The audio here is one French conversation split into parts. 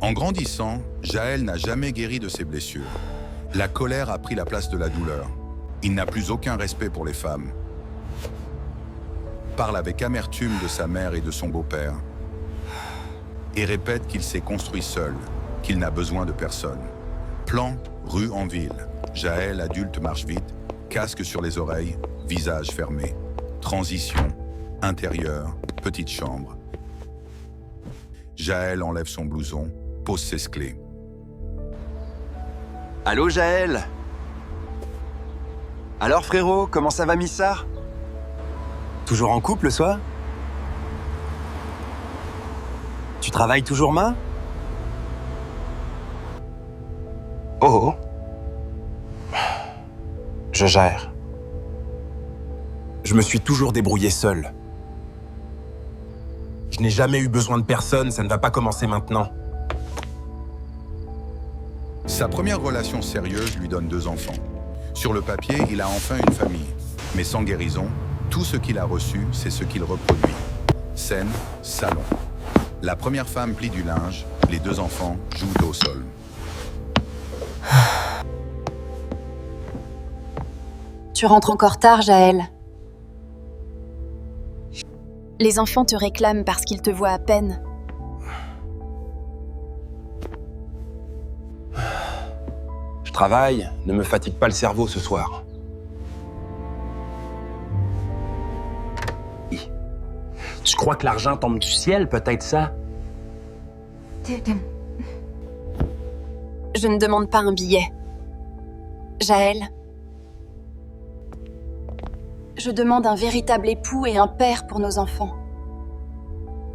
En grandissant, Jaël n'a jamais guéri de ses blessures. La colère a pris la place de la douleur. Il n'a plus aucun respect pour les femmes. Parle avec amertume de sa mère et de son beau-père. Et répète qu'il s'est construit seul, qu'il n'a besoin de personne. Plan, rue en ville. Jaël, adulte, marche vite, casque sur les oreilles, visage fermé. Transition, intérieur, petite chambre. Jaël enlève son blouson, pose ses clés. Allô Jaël? Alors frérot, comment ça va Missa? Toujours en couple, soit? Tu travailles toujours main? Oh. Je gère. Je me suis toujours débrouillé seul. Je n'ai jamais eu besoin de personne, ça ne va pas commencer maintenant. Sa première relation sérieuse lui donne 2 enfants. Sur le papier, il a enfin une famille. Mais sans guérison, tout ce qu'il a reçu, c'est ce qu'il reproduit. Scène, salon. La première femme plie du linge, les 2 enfants jouent au sol. Tu rentres encore tard, Jaël. Les enfants te réclament parce qu'ils te voient à peine. Je travaille, ne me fatigue pas le cerveau ce soir. Tu crois que l'argent tombe du ciel, peut-être ça? Je ne demande pas un billet. Jaël, je demande un véritable époux et un père pour nos enfants.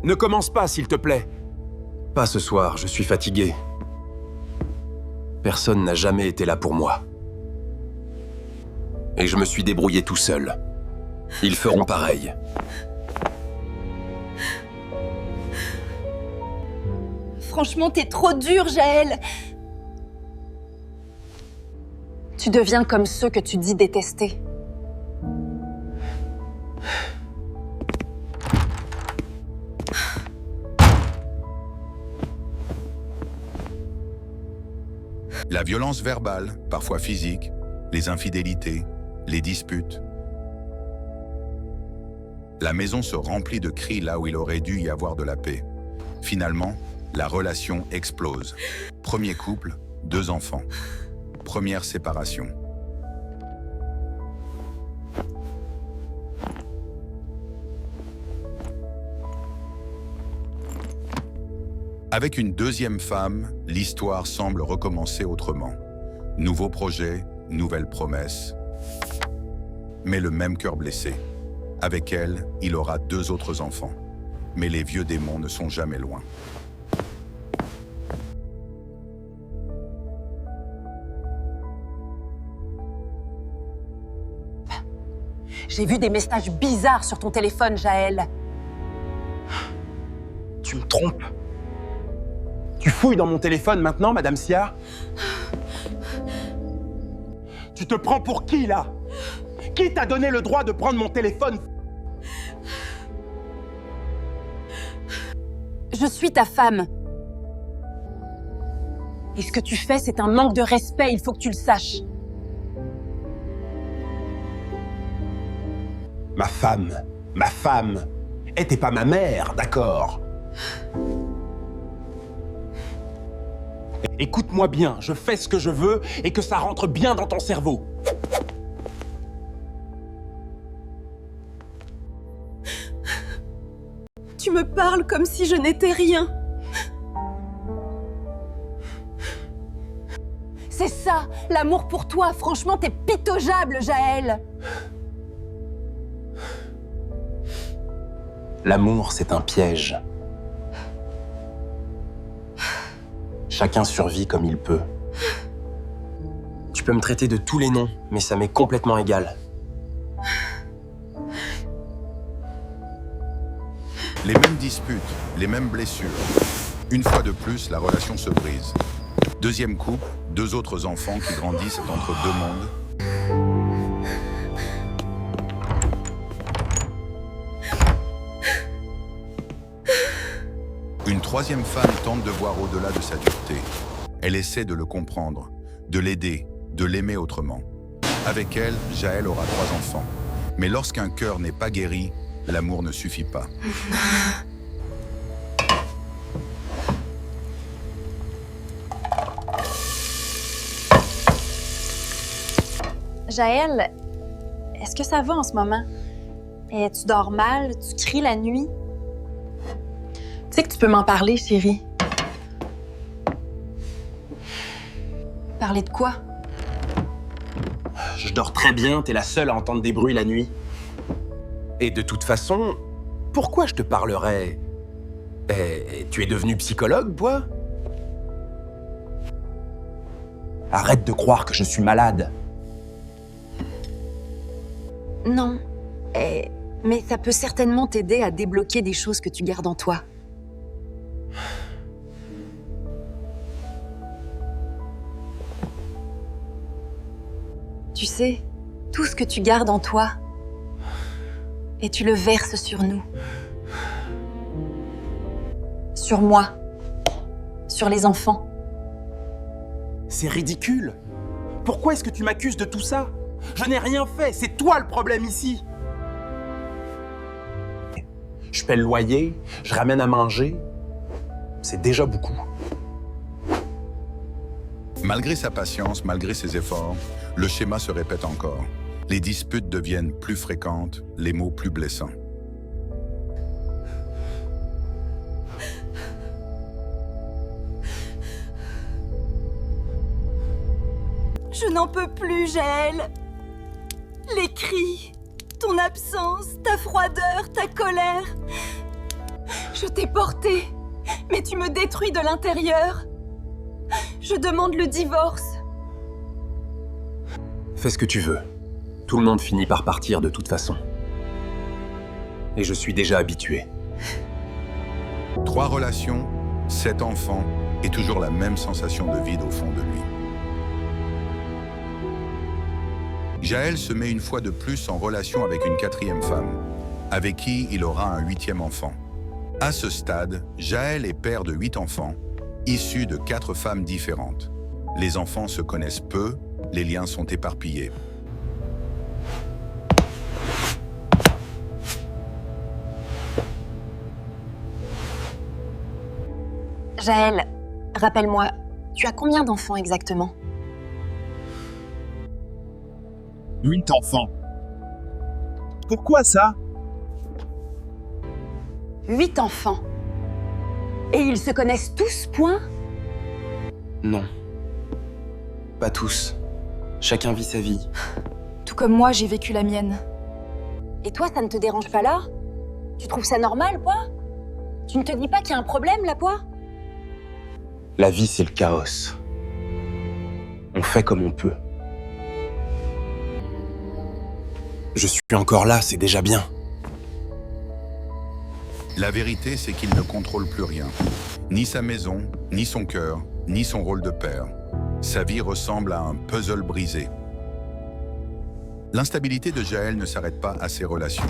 Ne commence pas, s'il te plaît. Pas ce soir, je suis fatigué. Personne n'a jamais été là pour moi. Et je me suis débrouillé tout seul. Ils feront pareil. Franchement, t'es trop dur, Jaël. Tu deviens comme ceux que tu dis détester. La violence verbale, parfois physique, les infidélités, les disputes. La maison se remplit de cris là où il aurait dû y avoir de la paix. Finalement, la relation explose. Premier couple, 2 enfants. Première séparation. Avec une 2e femme, l'histoire semble recommencer autrement. Nouveau projet, nouvelle promesse. Mais le même cœur blessé. Avec elle, il aura 2 autres enfants. Mais les vieux démons ne sont jamais loin. J'ai vu des messages bizarres sur ton téléphone, Jaël. Tu me trompes. Tu fouilles dans mon téléphone maintenant, Madame Sia? Tu te prends pour qui, là? Qui t'a donné le droit de prendre mon téléphone? Je suis ta femme. Et ce que tu fais, c'est un manque de respect, il faut que tu le saches. Ma femme. Et t'es pas ma mère, d'accord? Écoute-moi bien, je fais ce que je veux et que ça rentre bien dans ton cerveau. Tu me parles comme si je n'étais rien. C'est ça, l'amour pour toi. Franchement, t'es pitoyable, Jaël. L'amour, c'est un piège. Chacun survit comme il peut. Tu peux me traiter de tous les noms, mais ça m'est complètement égal. Les mêmes disputes, les mêmes blessures. Une fois de plus, la relation se brise. 2e couple, 2 autres enfants qui grandissent entre 2 mondes. Une troisième femme tente de voir au-delà de sa dureté. Elle essaie de le comprendre, de l'aider, de l'aimer autrement. Avec elle, Jaël aura 3 enfants. Mais lorsqu'un cœur n'est pas guéri, l'amour ne suffit pas. Jaël, est-ce que ça va en ce moment? Et tu dors mal? Tu cries la nuit? Tu sais que tu peux m'en parler, chérie. Parler de quoi? Je dors très bien, t'es la seule à entendre des bruits la nuit. Et de toute façon, pourquoi je te parlerais? Tu es devenu psychologue, toi? Arrête de croire que je suis malade. Non. Mais ça peut certainement t'aider à débloquer des choses que tu gardes en toi. Tu sais, tout ce que tu gardes en toi, et tu le verses sur nous. Sur moi. Sur les enfants. C'est ridicule. Pourquoi est-ce que tu m'accuses de tout ça? Je n'ai rien fait, c'est toi le problème ici. Je paie le loyer, je ramène à manger. C'est déjà beaucoup. Malgré sa patience, malgré ses efforts, le schéma se répète encore. Les disputes deviennent plus fréquentes, les mots plus blessants. Je n'en peux plus, Jaël. Les cris, ton absence, ta froideur, ta colère. Je t'ai porté, mais tu me détruis de l'intérieur. Je demande le divorce. Fais ce que tu veux. Tout le monde finit par partir de toute façon. Et je suis déjà habitué. 3 relations, 7 enfants et toujours la même sensation de vide au fond de lui. Jaël se met une fois de plus en relation avec une 4e femme, avec qui il aura un 8e enfant. À ce stade, Jaël est père de 8 enfants, issus de 4 femmes différentes. Les enfants se connaissent peu, les liens sont éparpillés. Jaël, rappelle-moi, tu as combien d'enfants exactement? 8 enfants. Pourquoi ça? 8 enfants. Et ils se connaissent tous, point? Non. Pas tous. Chacun vit sa vie. Tout comme moi, j'ai vécu la mienne. Et toi, ça ne te dérange pas là? Tu trouves ça normal, quoi? Tu ne te dis pas qu'il y a un problème, là, quoi? La vie, c'est le chaos. On fait comme on peut. Je suis encore là, c'est déjà bien. La vérité, c'est qu'il ne contrôle plus rien. Ni sa maison, ni son cœur, ni son rôle de père. Sa vie ressemble à un puzzle brisé. L'instabilité de Jaël ne s'arrête pas à ses relations.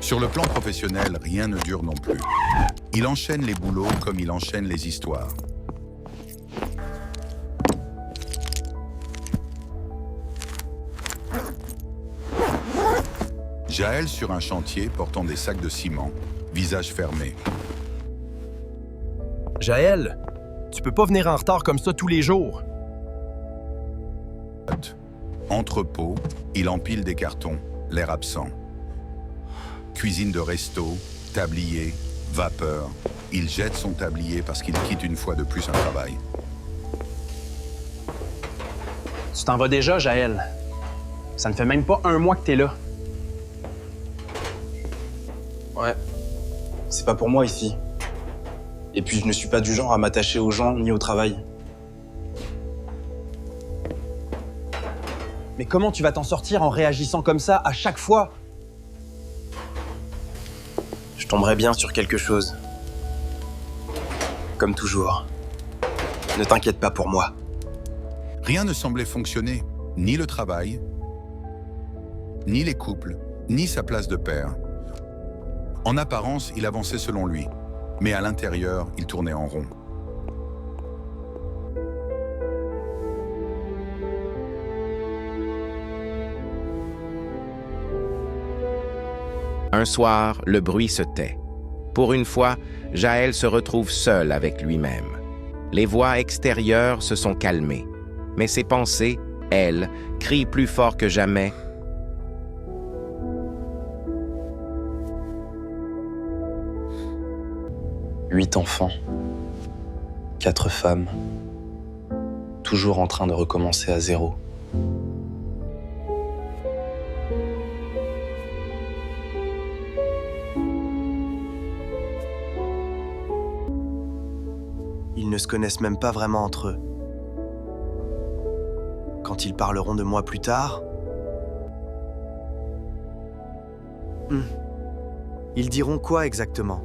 Sur le plan professionnel, rien ne dure non plus. Il enchaîne les boulots comme il enchaîne les histoires. Jaël sur un chantier portant des sacs de ciment, visage fermé. Jaël, tu peux pas venir en retard comme ça tous les jours. Entrepôt, il empile des cartons, l'air absent. Cuisine de resto, tablier, vapeur. Il jette son tablier parce qu'il quitte une fois de plus un travail. Tu t'en vas déjà, Jaël. Ça ne fait même pas 1 mois que t'es là. Ouais. C'est pas pour moi ici. Et puis je ne suis pas du genre à m'attacher aux gens ni au travail. Mais comment tu vas t'en sortir en réagissant comme ça à chaque fois? Je tomberai bien sur quelque chose. Comme toujours. Ne t'inquiète pas pour moi. Rien ne semblait fonctionner, ni le travail, ni les couples, ni sa place de père. En apparence, il avançait selon lui. Mais à l'intérieur, il tournait en rond. Un soir, le bruit se tait. Pour une fois, Jaël se retrouve seul avec lui-même. Les voix extérieures se sont calmées, mais ses pensées, elles, crient plus fort que jamais. 8 enfants, 4 femmes, toujours en train de recommencer à zéro. Ils ne se connaissent même pas vraiment entre eux. Quand ils parleront de moi plus tard, ils diront quoi exactement?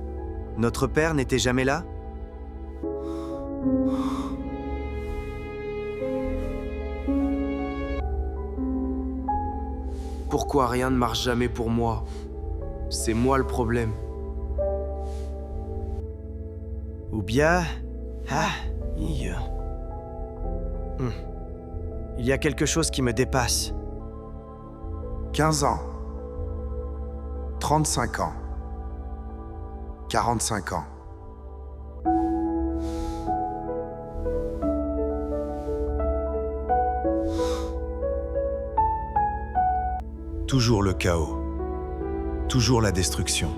Notre père n'était jamais là? Pourquoi rien ne marche jamais pour moi? C'est moi le problème. Ou bien... Il y a quelque chose qui me dépasse. 15 ans. 35 ans. 45 ans. Toujours le chaos. Toujours la destruction.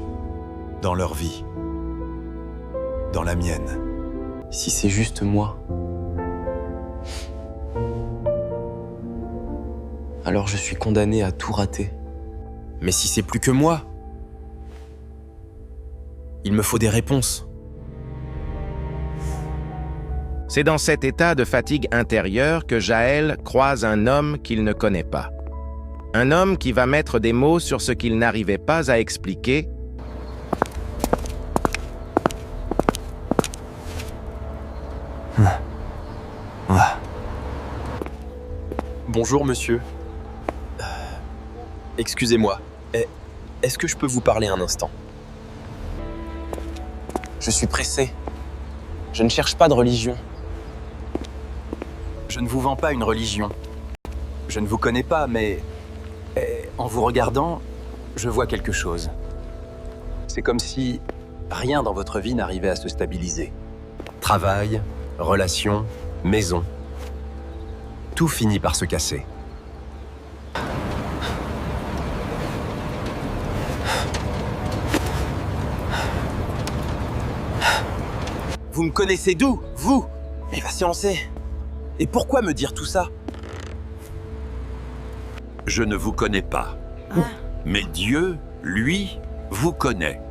Dans leur vie. Dans la mienne. Si c'est juste moi, alors je suis condamné à tout rater. Mais si c'est plus que moi, il me faut des réponses. C'est dans cet état de fatigue intérieure que Jaël croise un homme qu'il ne connaît pas. Un homme qui va mettre des mots sur ce qu'il n'arrivait pas à expliquer. Bonjour monsieur. Excusez-moi, est-ce que je peux vous parler un instant? Je suis pressé. Je ne cherche pas de religion. Je ne vous vends pas une religion. Je ne vous connais pas, mais en vous regardant, je vois quelque chose. C'est comme si rien dans votre vie n'arrivait à se stabiliser. Travail, relations, maison. Tout finit par se casser. Vous me connaissez d'où? Vous? Mais patientez. Et pourquoi me dire tout ça? Je ne vous connais pas. Mais Dieu, lui, vous connaît.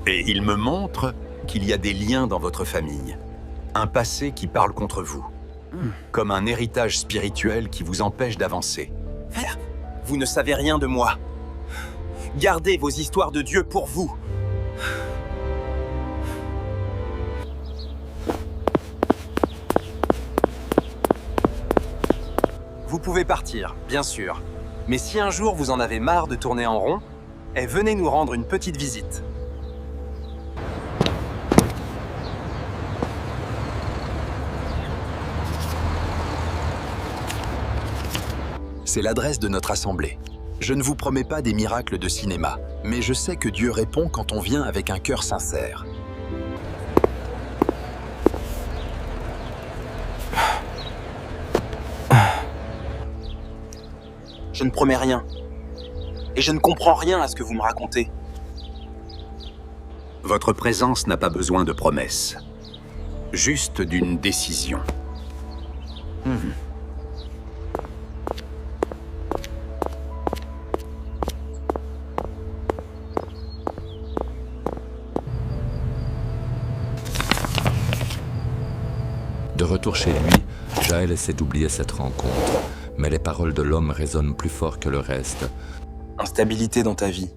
Et il me montre qu'il y a des liens dans votre famille. Un passé qui parle contre vous. Comme un héritage spirituel qui vous empêche d'avancer. Vous ne savez rien de moi. Gardez vos histoires de Dieu pour vous. Vous pouvez partir, bien sûr. Mais si un jour vous en avez marre de tourner en rond, venez nous rendre une petite visite. C'est l'adresse de notre assemblée. Je ne vous promets pas des miracles de cinéma, mais je sais que Dieu répond quand on vient avec un cœur sincère. Je ne promets rien. Et je ne comprends rien à ce que vous me racontez. Votre présence n'a pas besoin de promesses. Juste d'une décision. De retour chez lui, Jaël essaie d'oublier cette rencontre, mais les paroles de l'homme résonnent plus fort que le reste. Instabilité dans ta vie.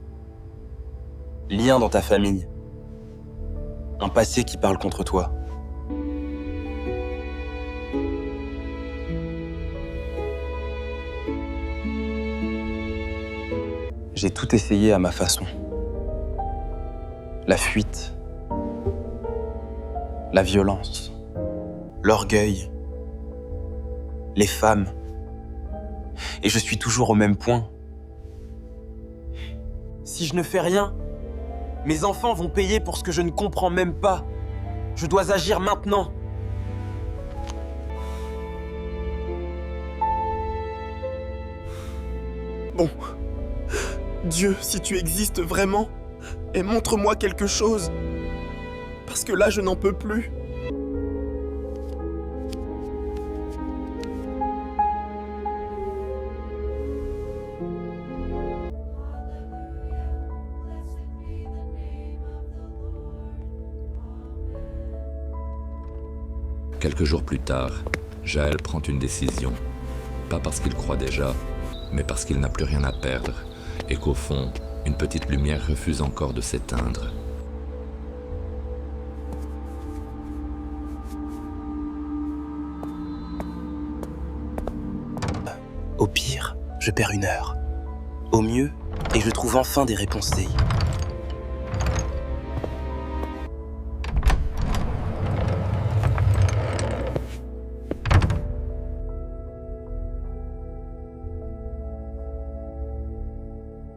Lien dans ta famille. Un passé qui parle contre toi. J'ai tout essayé à ma façon. la fuite, la violence, l'orgueil, les femmes. Et je suis toujours au même point. Si je ne fais rien, mes enfants vont payer pour ce que je ne comprends même pas. Je dois agir maintenant. Bon. Dieu, si tu existes vraiment, et montre-moi quelque chose. Parce que là, je n'en peux plus. Quelques jours plus tard, Jaël prend une décision. Pas parce qu'il croit déjà, mais parce qu'il n'a plus rien à perdre, et qu'au fond, une petite lumière refuse encore de s'éteindre. Au pire, je perds 1 heure. Au mieux, et je trouve enfin des réponses CI.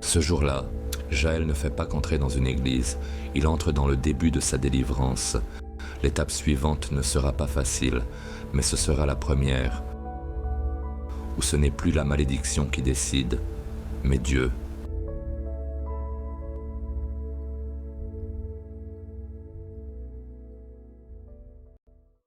Ce jour-là, Jaël ne fait pas qu'entrer dans une église, il entre dans le début de sa délivrance. L'étape suivante ne sera pas facile, mais ce sera la première, où ce n'est plus la malédiction qui décide, mais Dieu